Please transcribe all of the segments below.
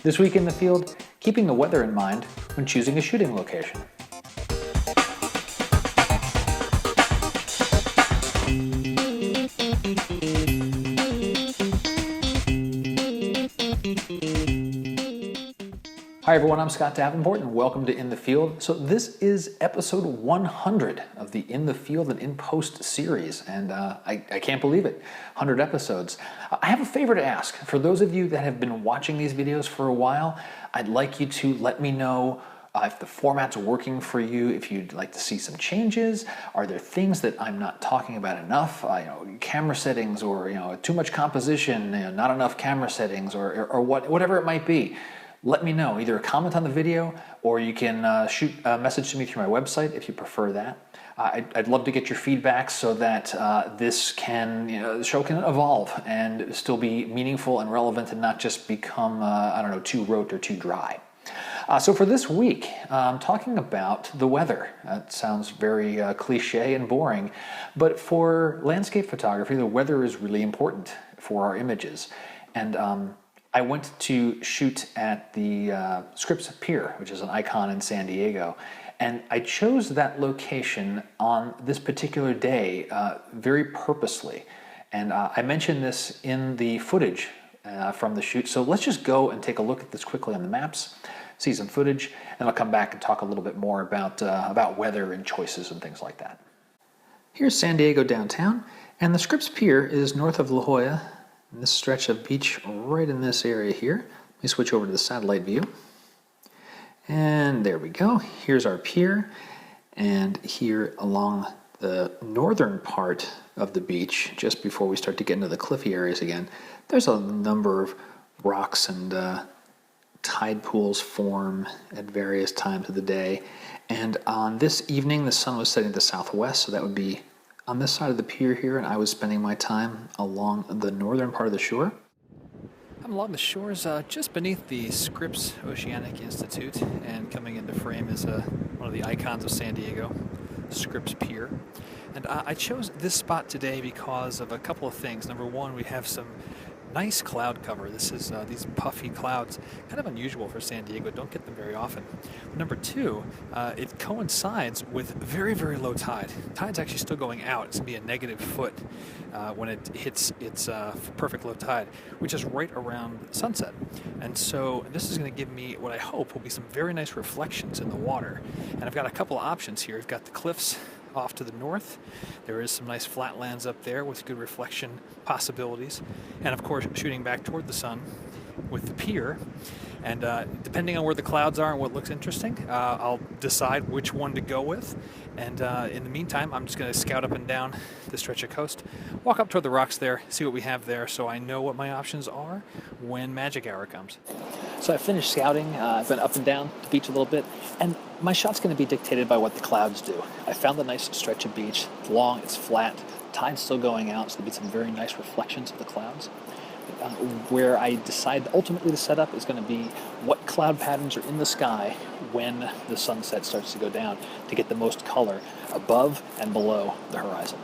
This week in the field, keeping the weather in mind when choosing a shooting location. Hi everyone, I'm Scott Davenport and welcome to In the Field. So this is episode 100 of the In the Field and In Post series, and I can't believe it, 100 episodes. I have a favor to ask. For those of you that have been watching these videos for a while, I'd like you to let me know if the format's working for you, if you'd like to see some changes. Are there things that I'm not talking about enough? Camera settings, or too much composition, not enough camera settings, or whatever it might be. Let me know. Either comment on the video, or you can shoot a message to me through my website if you prefer that. I'd love to get your feedback so that the show can evolve and still be meaningful and relevant, and not just become too rote or too dry. So for this week, I'm talking about the weather. That sounds very cliche and boring, but for landscape photography, the weather is really important for our images. And I went to shoot at the Scripps Pier, which is an icon in San Diego, and I chose that location on this particular day very purposely. And I mentioned this in the footage from the shoot, so let's just go and take a look at this quickly on the maps, see some footage, and I'll come back and talk a little bit more about weather and choices and things like that. Here's San Diego downtown, and the Scripps Pier is north of La Jolla. This stretch of beach right in this area here. Let me switch over to the satellite view. And there we go. Here's our pier. And here along the northern part of the beach, just before we start to get into the cliffy areas again, there's a number of rocks and tide pools form at various times of the day. And on this evening, the sun was setting to the southwest, so that would be on this side of the pier here, and I was spending my time along the northern part of the shore. I'm along the shores just beneath the Scripps Oceanic Institute, and coming into frame is one of the icons of San Diego, Scripps Pier. And I chose this spot today because of a couple of things. Number one, we have some nice cloud cover. This is these puffy clouds, kind of unusual for San Diego. Don't get them very often. Number two, it coincides with very, very low tide. Tide's actually still going out. It's going to be a negative foot when it hits its perfect low tide, which is right around sunset. And so this is going to give me what I hope will be some very nice reflections in the water. And I've got a couple of options here. I've got the cliffs off to the north. There is some nice flatlands up there with good reflection possibilities, and of course shooting back toward the sun with the pier. And depending on where the clouds are and what looks interesting, I'll decide which one to go with. And in the meantime, I'm just going to scout up and down the stretch of coast, walk up toward the rocks there, see what we have there, so I know what my options are when magic hour comes. So I finished scouting. I've been up and down the beach a little bit, and my shot's going to be dictated by what the clouds do. I found a nice stretch of beach. It's long, it's flat, tide's still going out, so there'll be some very nice reflections of the clouds. Where I decide ultimately to set up is going to be what cloud patterns are in the sky when the sunset starts to go down to get the most color above and below the horizon.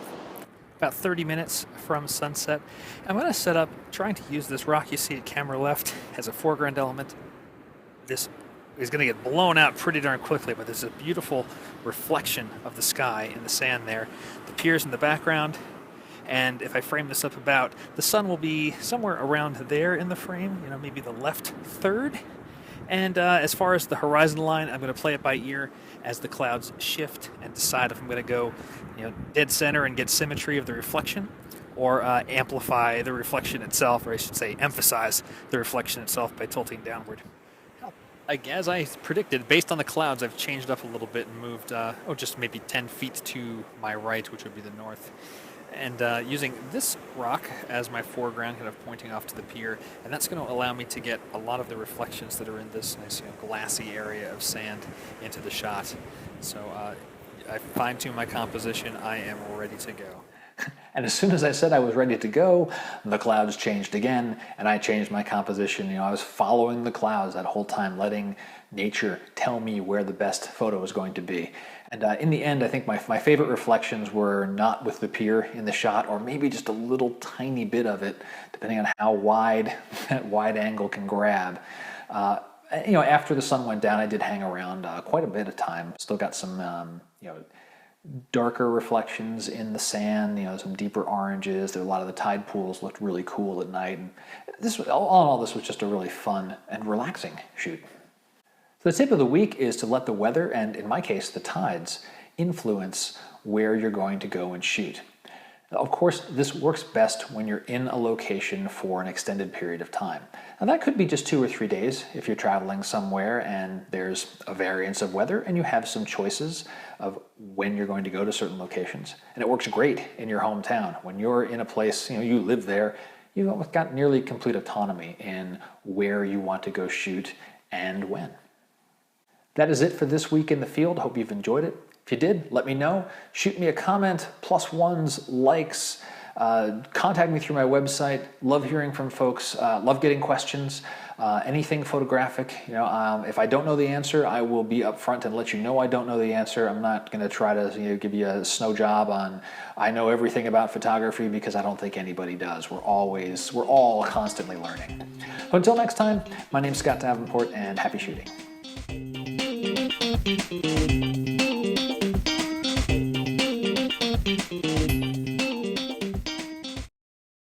About 30 minutes from sunset, I'm going to set up trying to use this rock you see at camera left as a foreground element. This is going to get blown out pretty darn quickly, but there's a beautiful reflection of the sky in the sand there. The pier's in the background. And if I frame this up about, the sun will be somewhere around there in the frame, maybe the left third. And as far as the horizon line, I'm going to play it by ear as the clouds shift and decide if I'm going to go dead center and get symmetry of the reflection, or amplify the reflection itself, or I should say emphasize the reflection itself by tilting downward. As I predicted, based on the clouds, I've changed up a little bit and moved just maybe 10 feet to my right, which would be the north. And using this rock as my foreground, kind of pointing off to the pier, and that's going to allow me to get a lot of the reflections that are in this nice glassy area of sand into the shot. So I fine-tuned my composition. I am ready to go. And as soon as I said I was ready to go, the clouds changed again, and I changed my composition. I was following the clouds that whole time, letting nature tell me where the best photo was going to be. And in the end, I think my favorite reflections were not with the pier in the shot, or maybe just a little tiny bit of it, depending on how wide that wide angle can grab. After the sun went down, I did hang around quite a bit of time. Still got some, darker reflections in the sand, some deeper oranges. A lot of the tide pools looked really cool at night. And all in all, this was just a really fun and relaxing shoot. So the tip of the week is to let the weather, and in my case, the tides, influence where you're going to go and shoot. Of course, this works best when you're in a location for an extended period of time. Now that could be just 2 or 3 days if you're traveling somewhere and there's a variance of weather and you have some choices of when you're going to go to certain locations. And it works great in your hometown. When you're in a place, you live there, you've got nearly complete autonomy in where you want to go shoot and when. That is it for this week in the field. Hope you've enjoyed it. If you did, let me know. Shoot me a comment, +1s, likes, contact me through my website. Love hearing from folks, love getting questions, anything photographic. If I don't know the answer, I will be upfront and let you know I don't know the answer. I'm not going to try to give you a snow job on I know everything about photography, because I don't think anybody does. We're all constantly learning. So until next time, my name's Scott Davenport, and happy shooting.